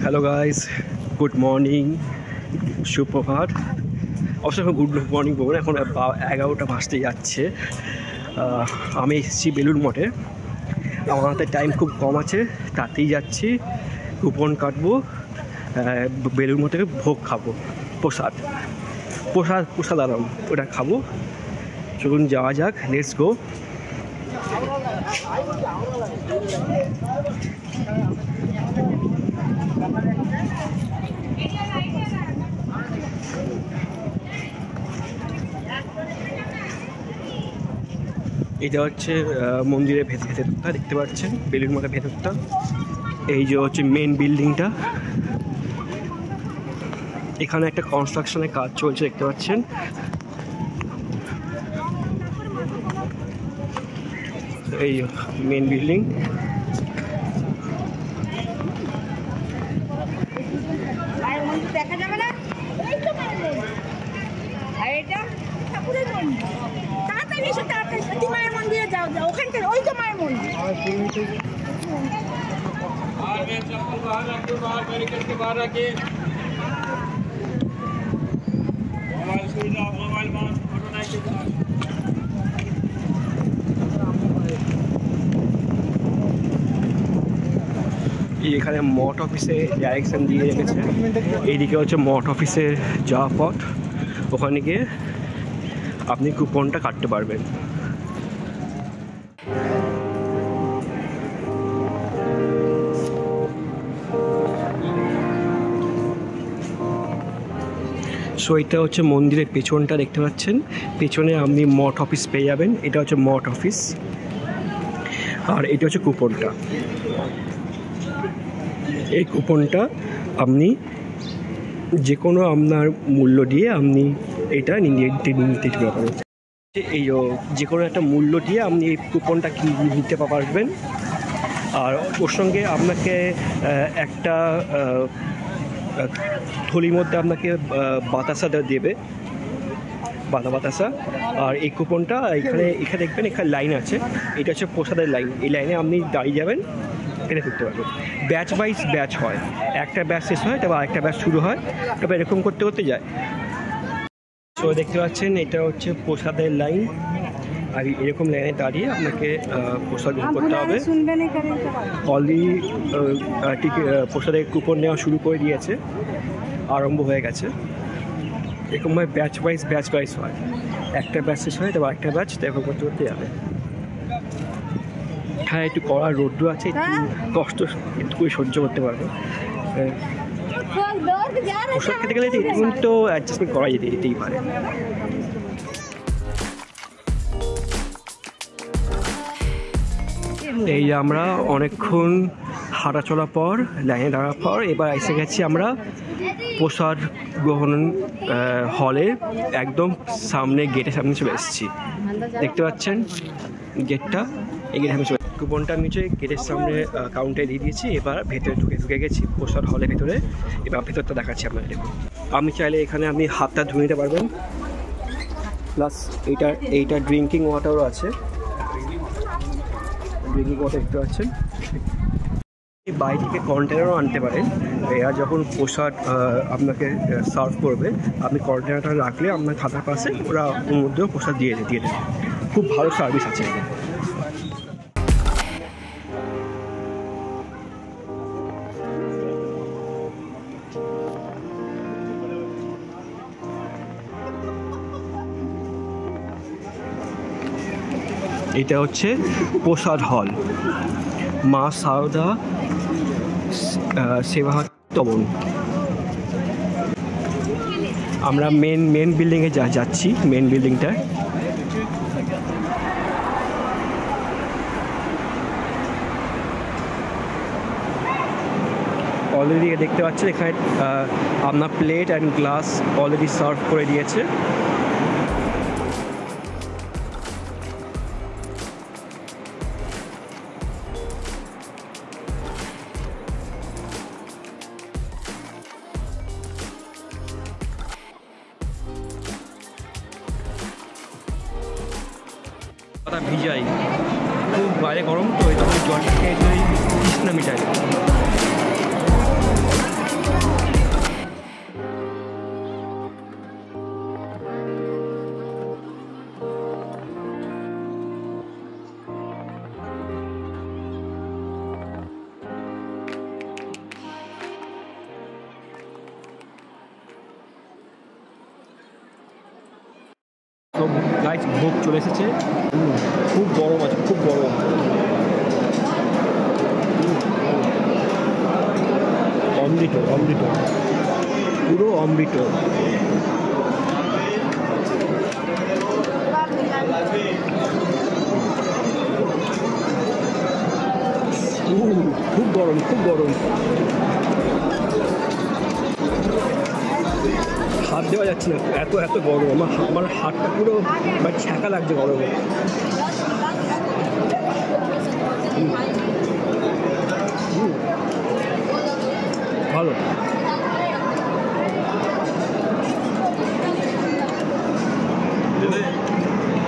Hello guys, good morning, সুপ্রভাত। অবশ্যই এখন গুড মর্নিং বলবো না, এখন 11টা বাজতে যাচ্ছে। আমি এসেছি বেলুড় মঠে। আমার হাতে টাইম খুব কম আছে, তাতেই যাচ্ছি। কুপন কাটবো, বেলুড় মঠে ভোগ খাবো, প্রসাদ আরাম ওটা খাবো। চলুন যাওয়া যাক, লেটস গো। এটা হচ্ছে মন্দিরের ভেতরটা, দেখতে পাচ্ছেন বেলুড় মঠের ভেতরটা। এই যে হচ্ছে মেন বিল্ডিংটা, এখানে একটা কনস্ট্রাকশনের কাজ চলছে, দেখতে পাচ্ছেন। এই মেন বিল্ডিং। দেখা যাবে না, এই তো মায়ের মন্দির, আর এটা ঠাকুরের মন্দির। তাড়াতাড়ি এসো, তাড়াতাড়ি মায়ের মন্দিরে যাও, ওখানকার ওই তো মায়ের মন্দির। এখানে মঠ অফিসে ডাইরেকশন দিয়ে রেখেছে। এইদিকে হচ্ছে মঠ অফিসে যাওয়া পথ, ওখানে গিয়ে আপনি কুপনটা কাটতে পারবেন। সো এটা হচ্ছে মন্দিরের পেছনটা, দেখতে পাচ্ছেন। পেছনে আপনি মঠ অফিস পেয়ে যাবেন। এটা হচ্ছে মঠ অফিস, আর এটা হচ্ছে কুপনটা। এই কুপনটা আপনি যে কোনো আপনার মূল্য দিয়ে আপনি এটা নিতে পারবেন। এই যে কোনো একটা মূল্য দিয়ে আপনি এই কুপনটা নিতে পারবেন। আর ওর সঙ্গে আপনাকে একটা থলির মধ্যে আপনাকে বাতাসা দেবে, বাতাসা। আর এই কুপনটা এখানে দেখবেন, এখানে লাইন আছে, এটা হচ্ছে প্রসাদের লাইন। এই লাইনে আপনি দাঁড়িয়ে যাবেন, এটা করতে পারবেন। ব্যাচ ওয়াইজ ব্যাচ হয়, একটা ব্যাচ শেষ হয় তারপর আরেকটা ব্যাচ শুরু হয়, তারপর এরকম করতে করতে যায়। সো দেখতে পাচ্ছেন এটা হচ্ছে প্রসাদের লাইন, আর এরকম লাইনে দাঁড়িয়ে আপনাকে প্রসাদ গ্রহণ করতে হবে। অলরেডি প্রসাদের কুপন নেওয়া শুরু করে দিয়েছে, আরম্ভ হয়ে গেছে। এরকমভাবে ব্যাচ ওয়াইজ হয়, একটা ব্যাচ শেষ হয় তারপর একটা ব্যাচ, এরকম করতে করতে যাবে। হ্যাঁ, একটু কড়া রৌদ্র আছে, একটু কষ্ট একটু সহ্য করতে পারবো। প্রসাদ খেতে গেলে একটু তো অ্যাডজাস্টমেন্ট করা যেতেই পারে। এই আমরা অনেকক্ষণ হাঁটা চলার পর, লাইনে দাঁড়ার পর এবার এসে গেছি আমরা প্রসাদ গ্রহণ হলে। একদম সামনে, গেটের সামনে চলে এসেছি, দেখতে পাচ্ছেন গেটটা। এই গেটের সামনে কুপনটা নিচে গেটের সামনে কাউন্টারে দিয়ে দিয়েছি। এবার ভেতরে ঢুকে গেছি প্রসাদ হলের ভেতরে। এবার ভেতরটা দেখাচ্ছি আপনাদের। দেখুন, আপনি চাইলে এখানে আপনি হাতটা ধুয়ে নিতে পারবেন, প্লাস এইটা ড্রিঙ্কিং ওয়াটারও আছে। ড্রিঙ্কিং ওয়াটার দেখতে পাচ্ছেন। বাইরে থেকে কন্টেনারও আনতে পারেন। এরা যখন প্রসাদ আপনাকে সার্ভ করবে, আপনি কন্টেনারটা রাখলে আপনার খাতার পাশে ওরা ওর মধ্যেও প্রসাদ দিয়ে দেবে। খুব ভালো সার্ভিস আছে। এটা হচ্ছে প্রসাদ হল, মা সারদা সেবা তবন। আমরা মেন বিল্ডিংয়ে যাচ্ছি, মেন বিল্ডিংটা। অলরেডি দেখতে পাচ্ছেন এখানে আপনার plate and glass already serve করে দিয়েছে। ভিজাই, খুব বাইরে গরম তো, এই জল খেয়ে তৃষ্ণা মিটাই। গাইস ভোগ চলে এসেছে। খুব গরম আছে, খুব গরম। অমৃত, অমৃত, পুরো অমৃত। খুব গরম, খুব গরম। হাত দেওয়া যাচ্ছে না, এত এত গরম। আমার হাতটা পুরো ছ্যাঁকা লাগছে গরমে। ভালো।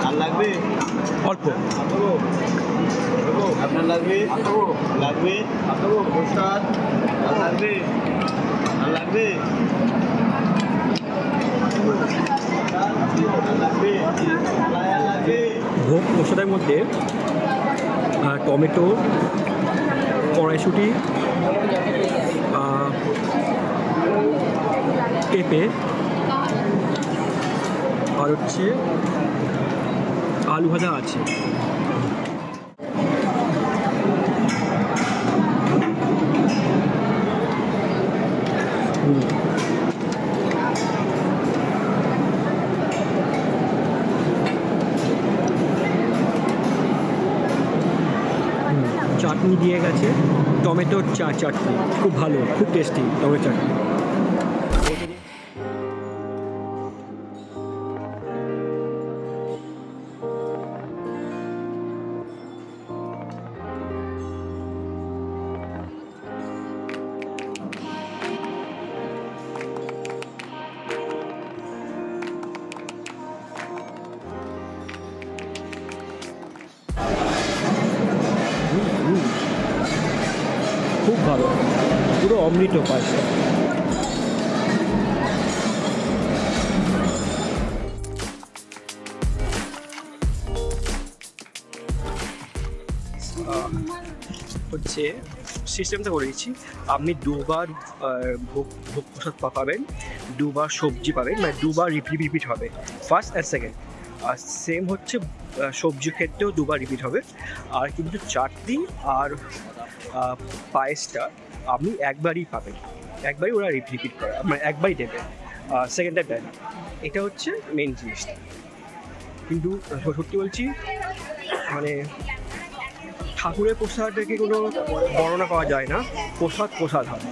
আর লাগবে অল্প। আপনার লাগবে লাগবে প্রসাদ আর লাগবে আর লাগবে ভোগ প্রসাদের মধ্যে টমেটো, কড়াইশুঁটি, পেঁপে আর হচ্ছে আলু ভাজা আছে। চাটনি দিয়ে গেছে, টমেটোর চাটনি, খুব ভালো, খুব টেস্টি টমেটো চাটনি। খুব ভালো, পুরো অমৃত পায়েসটা। হচ্ছে সিস্টেমটা করে দিচ্ছি, আপনি দুবার ভোগ প্রসাদ পাবেন, দুবার সবজি পাবেন, মানে দুবার রিপিট হবে, ফার্স্ট অ্যান্ড সেকেন্ড। আর সেম হচ্ছে সবজির ক্ষেত্রেও দুবার রিপিট হবে। আর কিন্তু চাটনি আর পায়েসটা আপনি একবারই পাবেন, একবারই ওরা রিপিট করে, মানে একবারই দেবে, সেকেন্ড টাইম দেয় না। এটা হচ্ছে মেন জিনিসটা। কিন্তু সত্যি বলছি, মানে ঠাকুরের প্রসাদটাকে কোনো বর্ণনা করা যায় না, প্রসাদ প্রসাদ হয়,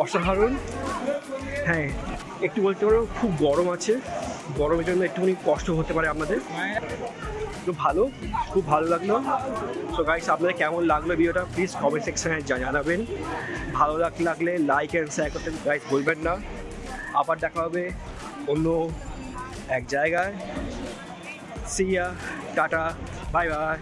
অসাধারণ। হ্যাঁ, একটু বলতে পারো খুব গরম আছে, গরমের জন্য একটুখানি কষ্ট হতে পারে আপনাদের। তো ভালো, খুব ভালো লাগলো। সো গাইস, আপনাদের কেমন লাগলো ভিডিওটা প্লিজ কমেন্ট সেকশনে জানাবেন। ভালো লাগলে লাইক অ্যান্ড শেয়ার করতে গাইস বলবেন না। আবার দেখা হবে অন্য এক জায়গায়। সি ইয়া, টাটা, বাই বাই।